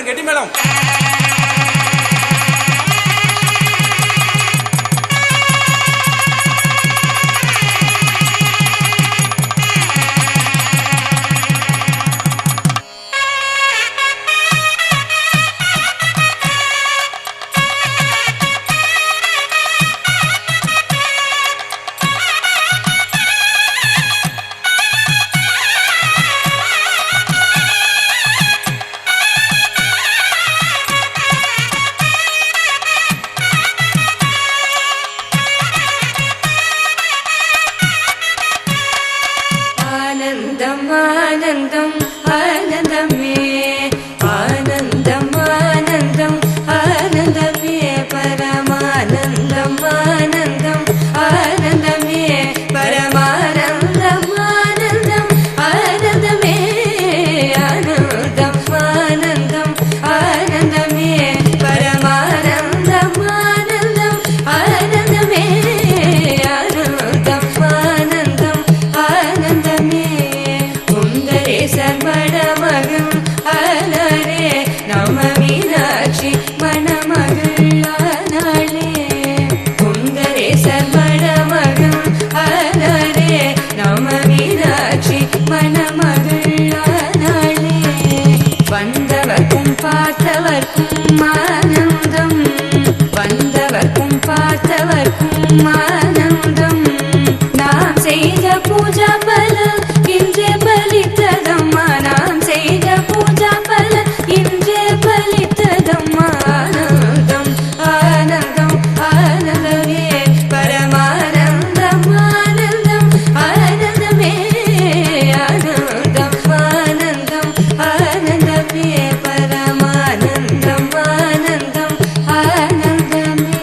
கெட்டி மேளம் ஆனந்தம் ஆனந்தமே ஆனந்தம் ஆனந்தம் ஆனந்தமே பரமானந்தம் ஆனந்தம் ஆனந்தமே பரமானந்தம் ஆனந்தம் ஆனந்தமே ஆனந்தம் ஆனந்தம் ஆனந்தமே பரமானந்தம் ஆனந்தம் ஆனந்தமே ஆனந்தம் ஆனந்தம் ஆனந்தமே சர்வடமகம் அலரே நம மீனாட்சி மணமகளானாளே குந்தரே சர்வடமகம் அலரே நம மீனாட்சி மணமகளானாளே வந்தவர்க்கும் பார்த்தவர்க்கும் ஆனந்தம் வந்தவர்க்கும் பார்த்தவர்க்கும் ஆனந்தம் நாம் செய்த பூஜா பலம் இன்றே பலித்ததம்மா நாம் செய்த பூஜா பலம் இன்றே பலித்ததம்மா ஆனந்தம் ஆனந்தம் ஆனந்தமே பரமானந்தம் ஆனந்தம் ஆனந்தமே ஆனந்தம் ஆனந்தம் ஆனந்தமே பரமானந்தம் ஆனந்தம் ஆனந்தமே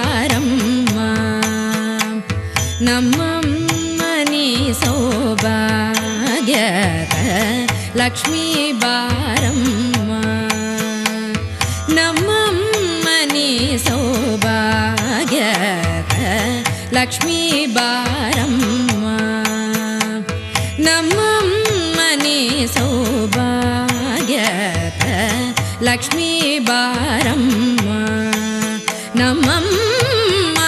ಬಾರಮ್ಮ ನಮ್ಮಮ್ಮ ನೀ ಸೌಭಾಗ್ಯದ ಲಕ್ಷ್ಮೀ ಬಾರಮ್ಮ ನಮ್ಮಮ್ಮ ನೀ ಸೌಭಾಗ್ಯದ ಲಕ್ಷ್ಮೀ ಬಾರಮ್ಮ ನಮ್ಮಮ್ಮ ನೀ ಸೌಭಾಗ್ಯದ ಲಕ್ಷ್ಮೀ ಬಾರಮ್ಮ ನಮ್ಮಮ್ಮ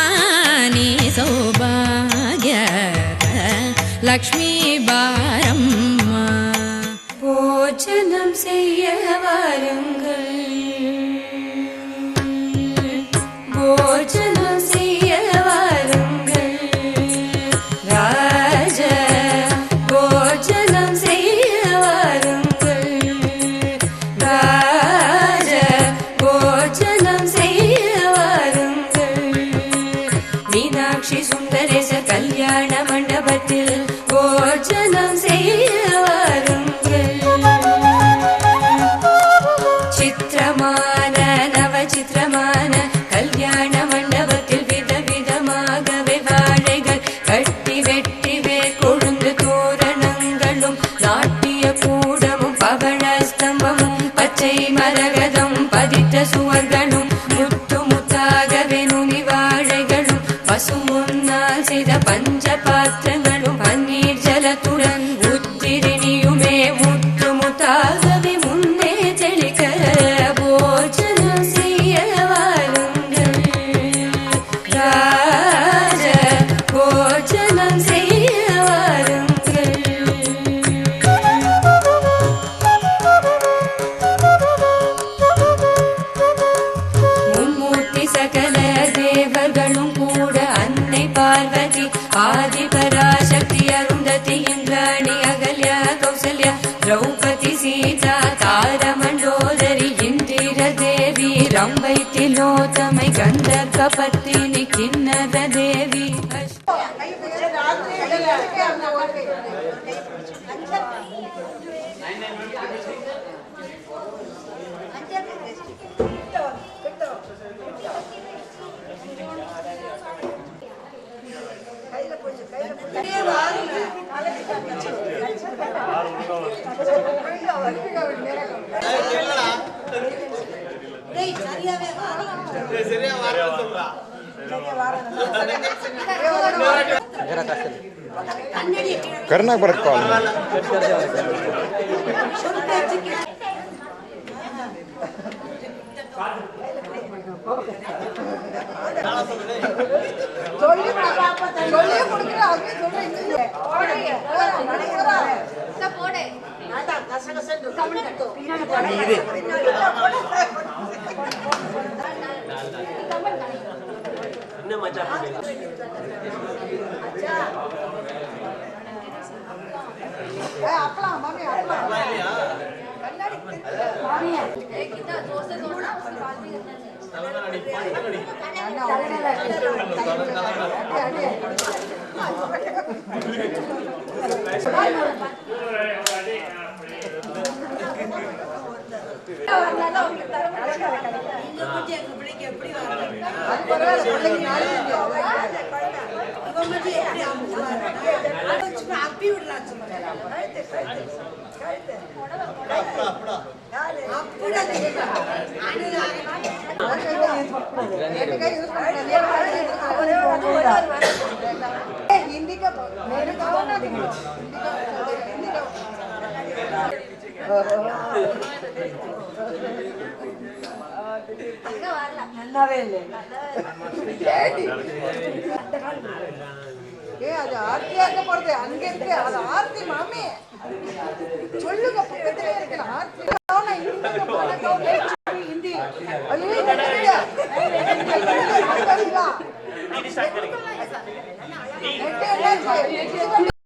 ನೀ ಸೌಭಾಗ್ಯದ லக்ஷ்மி பாரம்மா போஜனம் செய்ய வாருங்கள் போஜனம் செய்ய வாருங்கள் ராஜ போஜனம் செய்ய வாருங்கள் ராஜ போஜனம் செய்ய வாருங்கள் மீனாட்சி சுந்தரேச கல்யாண மண்டபத்தில் போஜனம் செய்ய வாருங்கள் சித்திரமான நவசித்திரமான கல்யாண மண்டபத்தில் விதவிதமாகவே வாழைகள் கட்டி வெட்டிவே கொழுந்து தோரணங்களும் நாட்டிய கூடமும் பவழ ஸ்தம்பமும் பச்சை மரகதம் பதித்த சுவர்களும் முத்து முத்தாகவே நுனி வாழைகளும் பசுமுன்னால் செய்த பஞ்ச பாத்திரங்களும் பன்னீர் ஜலத்துடன் உத்திரிணியுமே முத்து முத்தாகவே முன்னே தெளிக்க போஜனம் செய்ய வாருங்கள் ராஜ போஜனம் செய்ய வாருங்கள் மும்மூர்த்தி சகல தேவர்களும் கூட அன்னை பார்வதி ஆதிபராசக்தி அருந்ததி இந்திராணி அகல்யா கௌசல்யா திரௌபதி சீதா தாரமண்டோதரி இந்திர தேவி ரம்பை திலோத்தமை கந்தர்க பத்தினி கிண்ணர தேவி करना परत कॉल அது ஆர்த்தியாக போறது அங்க இருக்கு அது ஆர்த்தி மாமி சொல்லுங்க பக்கத்துல இருக்கிற ஆர்த்தி ஹிந்தி ஐயோ